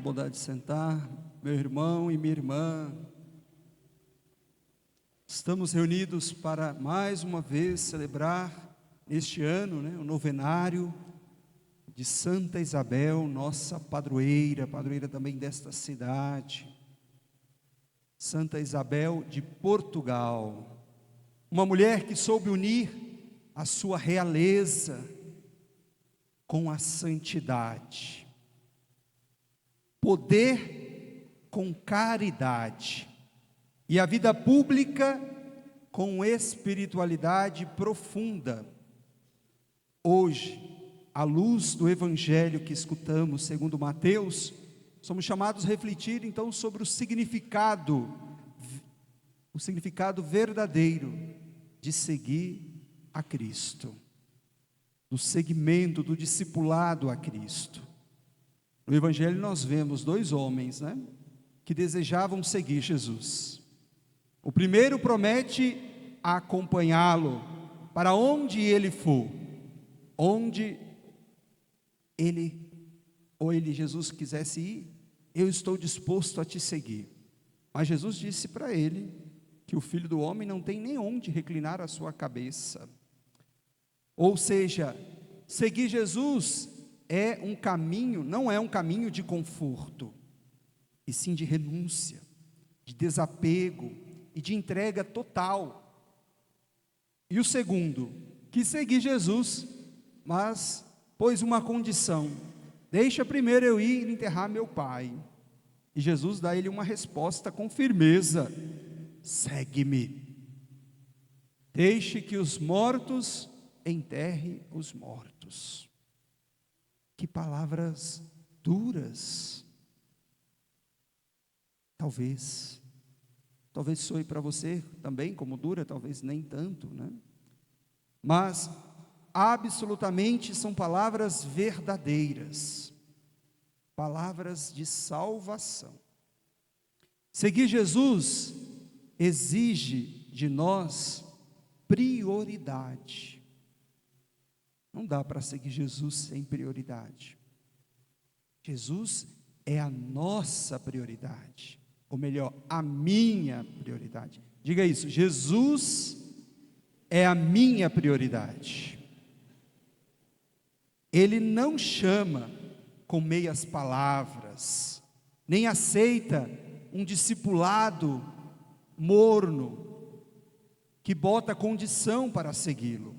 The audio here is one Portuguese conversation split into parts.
Bondade de sentar, meu irmão e minha irmã. Estamos reunidos para mais uma vez celebrar este ano, o novenário de Santa Isabel, nossa padroeira também desta cidade. Santa Isabel de Portugal, uma mulher que soube unir a sua realeza com a santidade, poder com caridade e a vida pública com espiritualidade profunda. Hoje, à luz do evangelho que escutamos segundo Mateus, somos chamados a refletir então sobre o significado verdadeiro de seguir a Cristo, do seguimento, do discipulado a Cristo. No evangelho nós vemos dois homens, que desejavam seguir Jesus. O primeiro promete acompanhá-lo para onde ele for, onde Jesus quisesse ir, eu estou disposto a te seguir. Mas Jesus disse para ele que o Filho do Homem não tem nem onde reclinar a sua cabeça. Ou seja, seguir Jesus é um caminho, não é um caminho de conforto, e sim de renúncia, de desapego e de entrega total. E o segundo, que seguir Jesus, mas pôs uma condição: deixa primeiro eu ir enterrar meu pai. E Jesus dá a ele uma resposta com firmeza: segue-me. Deixe que os mortos enterrem os mortos. Que palavras duras. Talvez soe para você também como dura, talvez nem tanto, Mas absolutamente são palavras verdadeiras, palavras de salvação. Seguir Jesus exige de nós prioridade. Não dá para seguir Jesus sem prioridade. Jesus é a nossa prioridade, ou melhor, a minha prioridade. Diga isso: Jesus é a minha prioridade. Ele não chama com meias palavras, nem aceita um discipulado morno, que bota condição para segui-lo.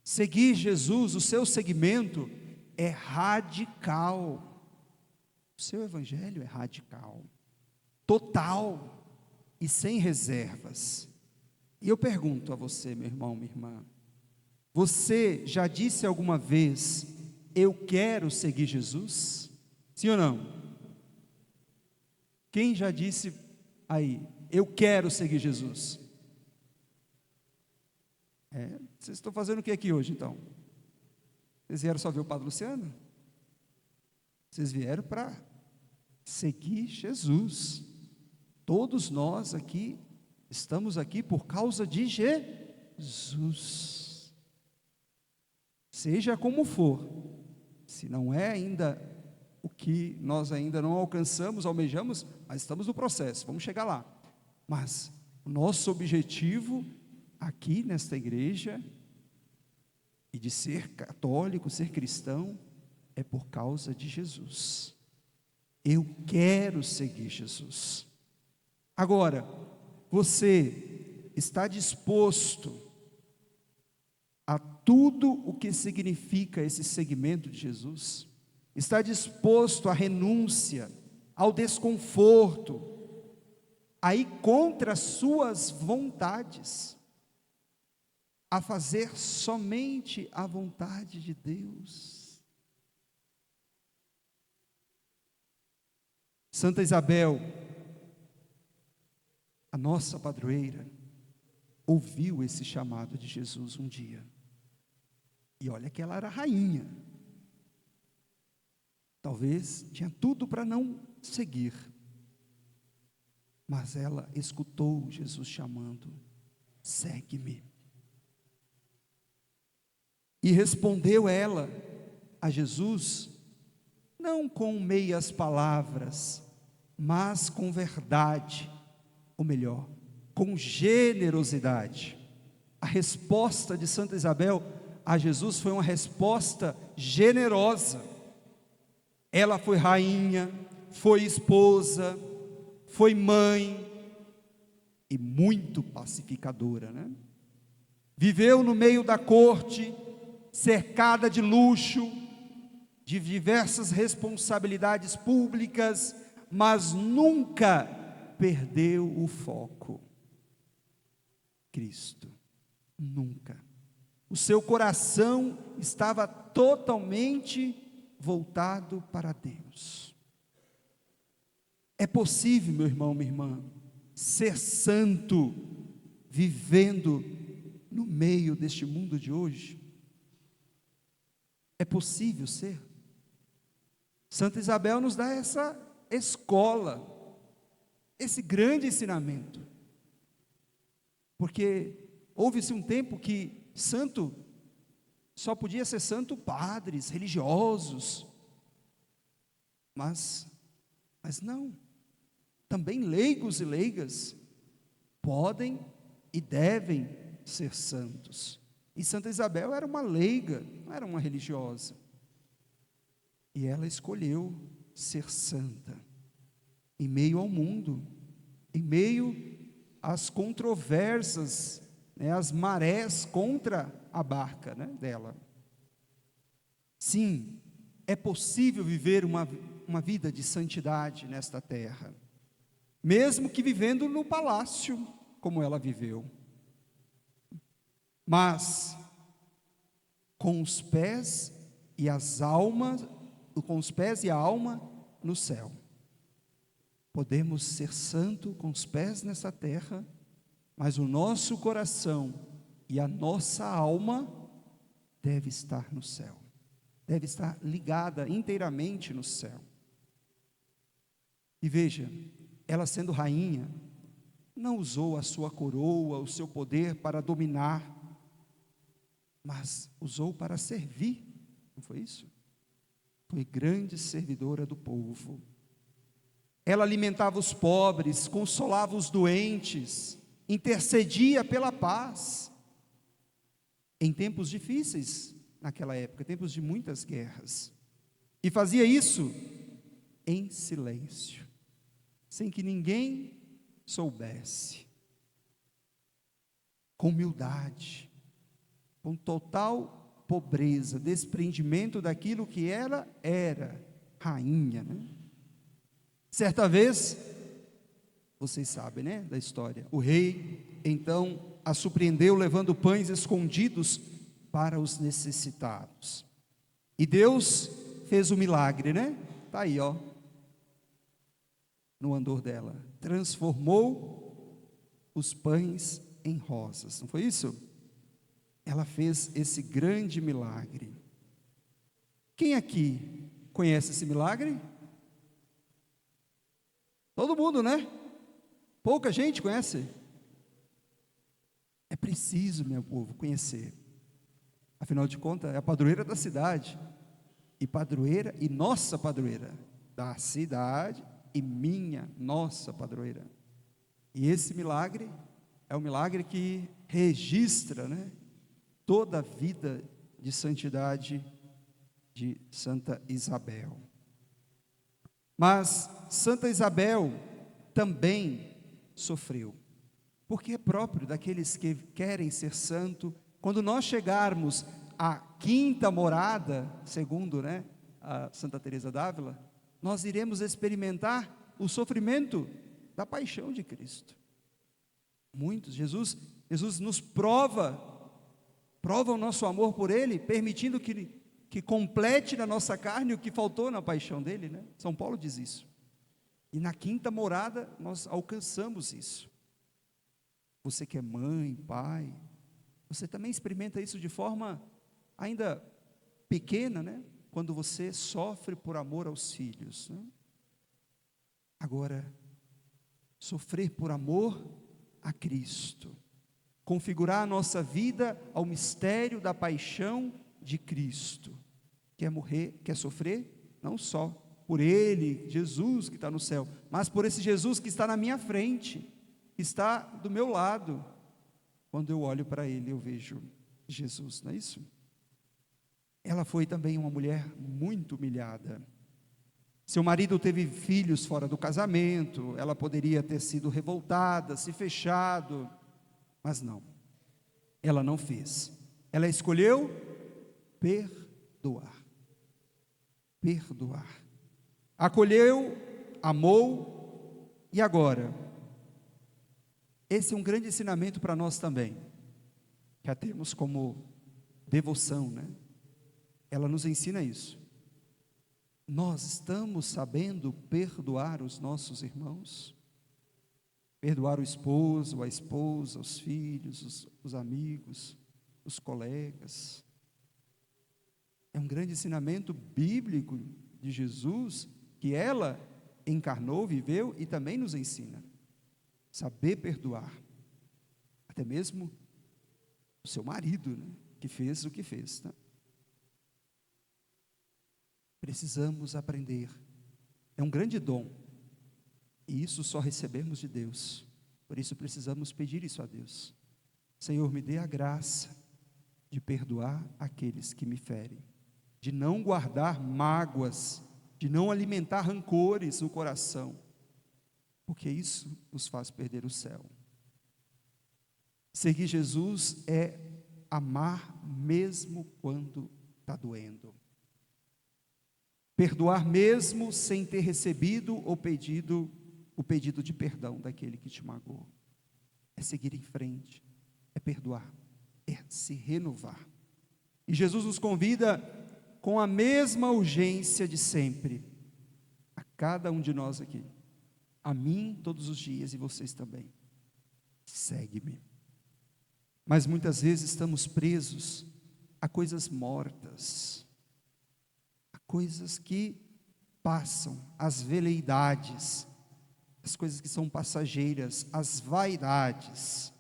Seguir Jesus, o seu seguimento é radical. O seu evangelho é radical, total e sem reservas. E eu pergunto a você, meu irmão, minha irmã, você já disse alguma vez: eu quero seguir Jesus? Sim ou não? Quem já disse aí: eu quero seguir Jesus? Vocês estão fazendo o que aqui hoje então? Vocês vieram só ver o Padre Luciano? Vocês vieram para seguir Jesus. Todos nós aqui estamos aqui por causa de Jesus. Seja como for, se não é ainda o que nós ainda não alcançamos, almejamos, mas estamos no processo, vamos chegar lá. Mas o nosso objetivo aqui nesta igreja, e de ser católico, ser cristão, é por causa de Jesus. Eu quero seguir Jesus. Agora, você está disposto a tudo o que significa esse seguimento de Jesus? Está disposto à renúncia, ao desconforto, a ir contra as suas vontades, a fazer somente a vontade de Deus? Santa Isabel, a nossa padroeira, ouviu esse chamado de Jesus um dia. E olha que ela era rainha. Talvez tinha tudo para não seguir. Mas ela escutou Jesus chamando: segue-me. E respondeu ela a Jesus não com meias palavras, mas com verdade, ou melhor, com generosidade. A resposta de Santa Isabel a Jesus foi uma resposta generosa. Ela foi rainha, foi esposa, foi mãe e muito pacificadora, né? Viveu no meio da corte, cercada de luxo, de diversas responsabilidades públicas, mas nunca perdeu o foco. Cristo, nunca. O seu coração estava totalmente voltado para Deus. É possível, meu irmão, minha irmã, ser santo, vivendo no meio deste mundo de hoje? É possível ser? Santa Isabel nos dá essa escola, esse grande ensinamento. Porque houve-se um tempo que santo só podia ser santo padres, religiosos. Mas não. Também leigos e leigas podem e devem ser santos. E Santa Isabel era uma leiga, não era uma religiosa. E ela escolheu ser santa, em meio ao mundo, em meio às controvérsias, né, as marés contra a barca, né, dela. Sim, é possível viver uma vida de santidade nesta terra, mesmo que vivendo no palácio, como ela viveu, mas com os pés e as almas, com os pés e a alma no céu. Podemos ser santos com os pés nessa terra, mas o nosso coração e a nossa alma deve estar no céu, deve estar ligada inteiramente no céu. E veja, ela sendo rainha, não usou a sua coroa, o seu poder para dominar, mas usou para servir, não foi isso? Foi grande servidora do povo. Ela alimentava os pobres, consolava os doentes, intercedia pela paz. Em tempos difíceis, naquela época, tempos de muitas guerras. E fazia isso em silêncio, sem que ninguém soubesse. Com humildade, com total pobreza, desprendimento daquilo que ela era, rainha, né? Certa vez, vocês sabem, né, da história, o rei, então, a surpreendeu levando pães escondidos para os necessitados, e Deus fez o milagre, né, está aí, ó, no andor dela, transformou os pães em rosas, não foi isso? Ela fez esse grande milagre. Quem aqui conhece esse milagre? Todo mundo, né? Pouca gente conhece. É preciso, meu povo, conhecer. Afinal de contas, é a padroeira da cidade. E padroeira, e nossa padroeira da cidade, e minha, nossa padroeira. E esse milagre é um milagre que registra, né, toda a vida de santidade de Santa Isabel. Mas Santa Isabel também sofreu, porque é próprio daqueles que querem ser santo. Quando nós chegarmos à quinta morada, segundo, né, a Santa Teresa d'Ávila, nós iremos experimentar o sofrimento da paixão de Cristo. Muitos, Jesus nos prova o nosso amor por Ele, permitindo que complete na nossa carne o que faltou na paixão dele, né? São Paulo diz isso. E na quinta morada nós alcançamos isso. Você que é mãe, pai, você também experimenta isso de forma ainda pequena, né? Quando você sofre por amor aos filhos, né? Agora, sofrer por amor a Cristo, configurar a nossa vida ao mistério da paixão de Cristo. Quer morrer, quer sofrer? não só por Ele, Jesus que está no céu, mas por esse Jesus que está na minha frente, que está do meu lado. Quando eu olho para Ele, eu vejo Jesus, não é isso? Ela foi também uma mulher muito humilhada. Seu marido teve filhos fora do casamento, ela poderia ter sido revoltada, se fechado, mas não, ela não fez. Ela escolheu perdoar. Perdoar. Acolheu, amou, e agora? Esse é um grande ensinamento para nós também, que a temos como devoção, né? Ela nos ensina isso. Nós estamos sabendo perdoar os nossos irmãos? Perdoar o esposo, a esposa, os filhos, os amigos, os colegas. É um grande ensinamento bíblico de Jesus, que ela encarnou, viveu e também nos ensina. Saber perdoar. Até mesmo o seu marido, né, que fez o que fez, né? Precisamos aprender. É um grande dom. E isso só recebemos de Deus. Por isso precisamos pedir isso a Deus. Senhor, me dê a graça de perdoar aqueles que me ferem, de não guardar mágoas, de não alimentar rancores no coração, porque isso nos faz perder o céu. Seguir Jesus é amar mesmo quando está doendo. Perdoar mesmo sem ter recebido o pedido de perdão daquele que te magoou. É seguir em frente, é perdoar, é se renovar. E Jesus nos convida com a mesma urgência de sempre, a cada um de nós aqui, a mim todos os dias e vocês também. Segue-me. Mas muitas vezes estamos presos a coisas mortas, coisas que passam, as veleidades, as coisas que são passageiras, as vaidades,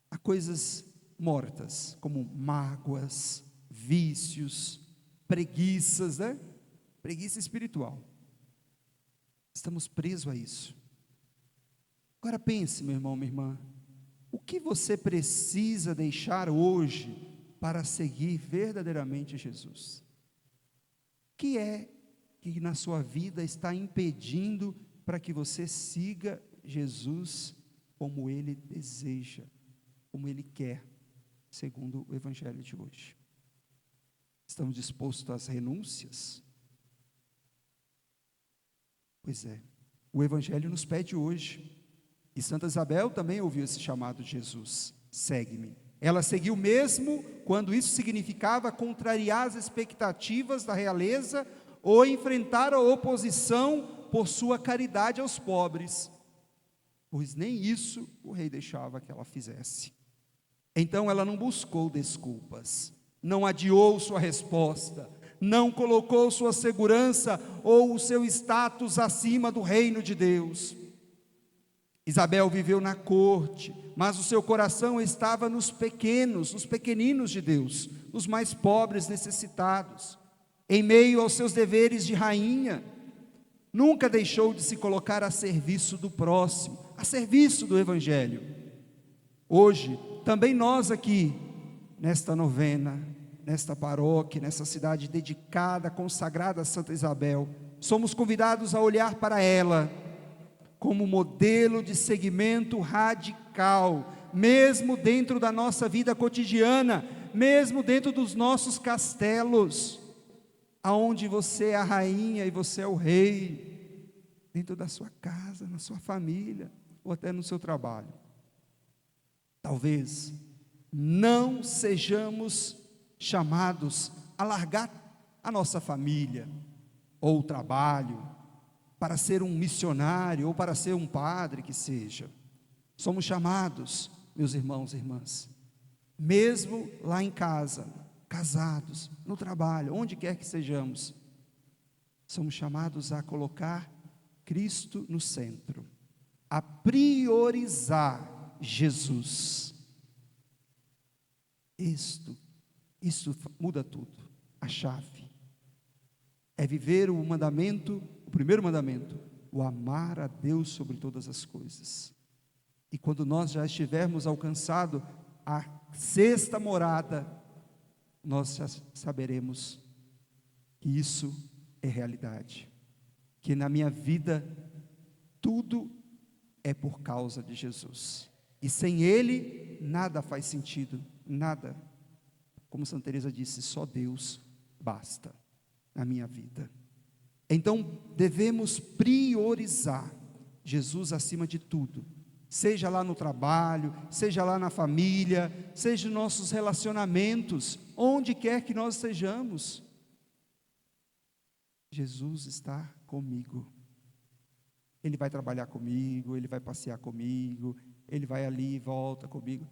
há coisas mortas, como mágoas, vícios, preguiças, né? Preguiça espiritual. Estamos presos a isso. Agora pense, meu irmão, minha irmã, o que você precisa deixar hoje para seguir verdadeiramente Jesus? O que é que na sua vida está impedindo para que você siga Jesus como Ele deseja, como Ele quer, segundo o Evangelho de hoje? Estamos dispostos às renúncias? Pois é, o Evangelho nos pede hoje, e Santa Isabel também ouviu esse chamado de Jesus: segue-me. Ela seguiu mesmo quando isso significava contrariar as expectativas da realeza ou enfrentar a oposição por sua caridade aos pobres, pois nem isso o rei deixava que ela fizesse. Então ela não buscou desculpas, não adiou sua resposta, não colocou sua segurança ou o seu status acima do reino de Deus. Isabel viveu na corte, mas o seu coração estava nos pequenos, nos pequeninos de Deus, nos mais pobres, necessitados. Em meio aos seus deveres de rainha, nunca deixou de se colocar a serviço do próximo, a serviço do Evangelho. Hoje, também nós aqui, nesta novena, nesta paróquia, nessa cidade dedicada, consagrada a Santa Isabel, somos convidados a olhar para ela como modelo de seguimento radical, mesmo dentro da nossa vida cotidiana, mesmo dentro dos nossos castelos, aonde você é a rainha e você é o rei, dentro da sua casa, na sua família, ou até no seu trabalho. Talvez não sejamos chamados a largar a nossa família, ou o trabalho, para ser um missionário, ou para ser um padre que seja. Somos chamados, meus irmãos e irmãs, mesmo lá em casa, casados, no trabalho, onde quer que sejamos, somos chamados a colocar Cristo no centro, a priorizar Jesus. Isto muda tudo, a chave. é viver o mandamento, o primeiro mandamento, o amar a Deus sobre todas as coisas. E quando nós já estivermos alcançado a sexta morada, nós já saberemos que isso é realidade, que na minha vida tudo é por causa de Jesus, e sem Ele nada faz sentido, nada. Como Santa Teresa disse, só Deus basta na minha vida. Então devemos priorizar Jesus acima de tudo, seja lá no trabalho, seja lá na família, seja nos nossos relacionamentos, onde quer que nós estejamos. Jesus está comigo. Ele vai trabalhar comigo, Ele vai passear comigo, Ele vai ali e volta comigo.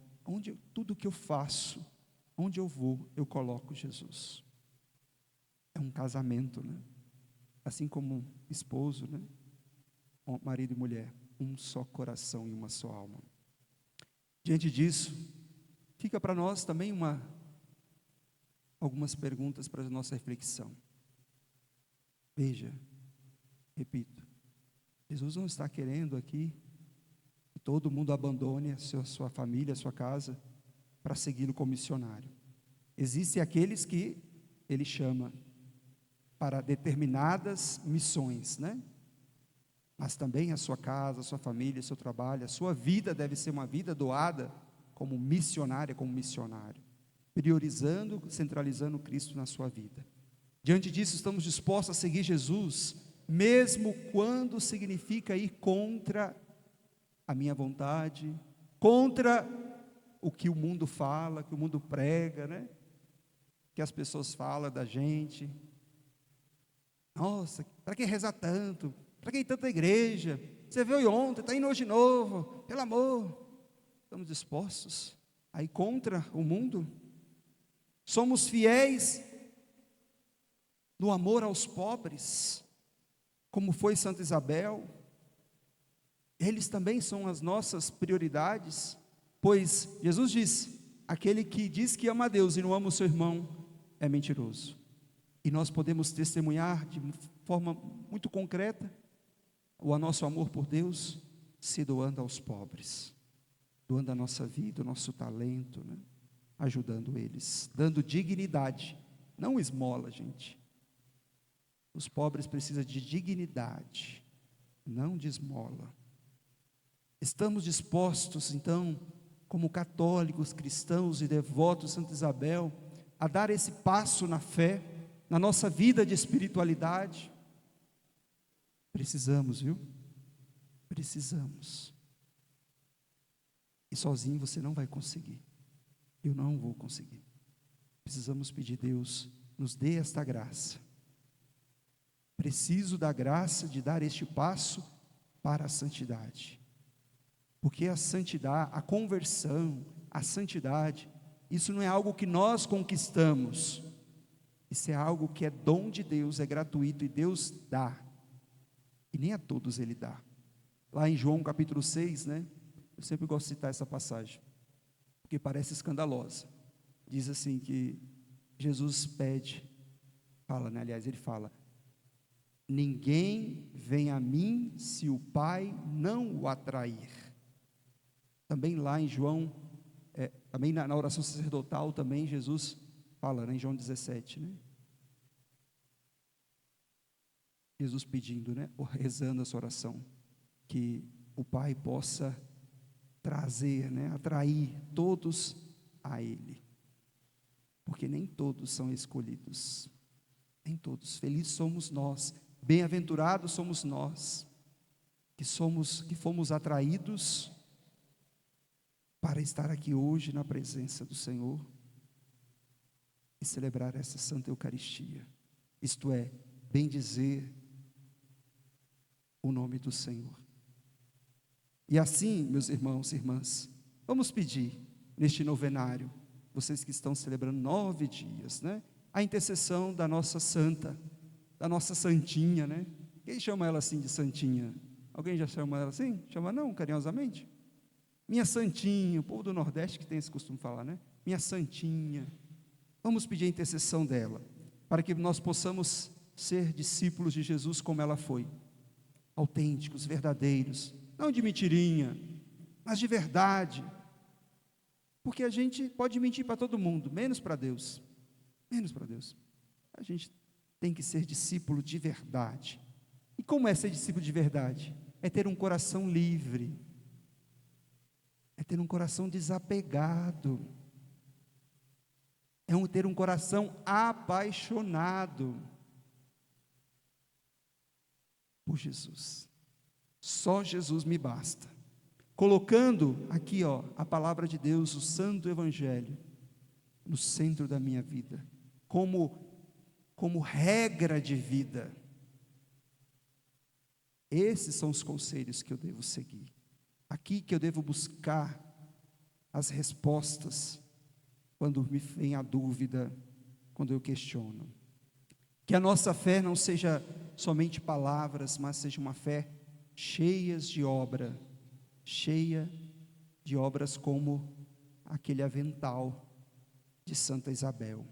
Tudo que eu faço, onde eu vou, eu coloco Jesus. É um casamento, né? Assim como um esposo, né? Marido e mulher, um só coração e uma só alma. Diante disso, fica para nós também algumas perguntas para a nossa reflexão. Veja, repito, Jesus não está querendo aqui que todo mundo abandone a sua família, a sua casa, para segui-lo como missionário. Existem aqueles que Ele chama para determinadas missões, né? Mas também a sua casa, a sua família, o seu trabalho, a sua vida deve ser uma vida doada como missionária, como missionário, priorizando, centralizando Cristo na sua vida. Diante disso, estamos dispostos a seguir Jesus, mesmo quando significa ir contra a minha vontade, contra o que o mundo fala, que o mundo prega, né? Que as pessoas falam da gente. Nossa, para que rezar tanto? Para que ir tanta igreja? Você veio ontem, está indo hoje de novo, pelo amor. Estamos dispostos a ir contra o mundo? Somos fiéis no amor aos pobres, como foi Santa Isabel. Eles também são as nossas prioridades, pois Jesus disse: aquele que diz que ama a Deus e não ama o seu irmão é mentiroso. E nós podemos testemunhar de forma muito concreta o nosso amor por Deus, se doando aos pobres, doando a nossa vida, o nosso talento, né? Ajudando eles, dando dignidade, não esmola, gente. Os pobres precisam de dignidade, não de esmola. Estamos dispostos, então, como católicos, cristãos e devotos de Santa Isabel, a dar esse passo na fé, na nossa vida de espiritualidade? Precisamos, viu? Precisamos. E sozinho você não vai conseguir. Eu não vou conseguir. Precisamos pedir: Deus, nos dê esta graça. Preciso da graça de dar este passo para a santidade. Porque a santidade, a conversão, a santidade, isso não é algo que nós conquistamos. Isso é algo que é dom de Deus, é gratuito e Deus dá. E nem a todos Ele dá. Lá em João capítulo 6, né? Eu sempre gosto de citar essa passagem, porque parece escandalosa. Diz assim que Jesus pede, fala, né? Aliás, Ele fala: ninguém vem a mim se o Pai não o atrair. Também lá em João, também na oração sacerdotal, também Jesus fala, né, em João 17, né? Jesus pedindo, né, rezando essa oração, que o Pai possa trazer, né, atrair todos a Ele, porque nem todos são escolhidos, nem todos. Felizes somos nós, bem-aventurados somos nós, que fomos atraídos para estar aqui hoje na presença do Senhor e celebrar essa Santa Eucaristia, isto é, bendizer o nome do Senhor. E assim, meus irmãos e irmãs, vamos pedir neste novenário, vocês que estão celebrando 9 dias, né, a intercessão da nossa santa, da nossa santinha, né? Quem chama ela assim de santinha? Alguém já chama ela assim? Chama não, carinhosamente? Minha santinha, o povo do Nordeste que tem esse costume de falar, né? Minha santinha. Vamos pedir a intercessão dela, para que nós possamos ser discípulos de Jesus como ela foi, autênticos, verdadeiros, não de mentirinha, mas de verdade, porque a gente pode mentir para todo mundo, menos para Deus, menos para Deus. A gente tem que ser discípulo de verdade. E como é ser discípulo de verdade? É ter um coração livre, é ter um coração desapegado, é ter um coração apaixonado por Jesus. Só Jesus me basta. Colocando aqui, a palavra de Deus, o Santo Evangelho, no centro da minha vida, como regra de vida. Esses são os conselhos que eu devo seguir. Aqui que eu devo buscar as respostas quando me vem a dúvida, quando eu questiono. Que a nossa fé não seja somente palavras, mas seja uma fé cheia de obras como aquele avental de Santa Isabel,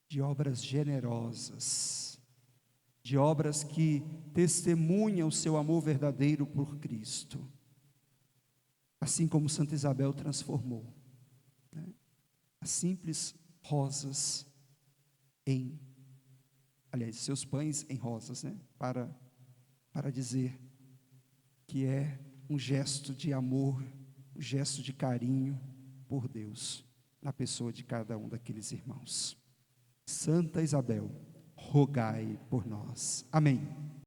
de obras generosas, de obras que testemunham o seu amor verdadeiro por Cristo, assim como Santa Isabel transformou, né, as simples rosas seus pães em rosas, né, para dizer que é um gesto de amor, um gesto de carinho por Deus, na pessoa de cada um daqueles irmãos. Santa Isabel, rogai por nós. Amém.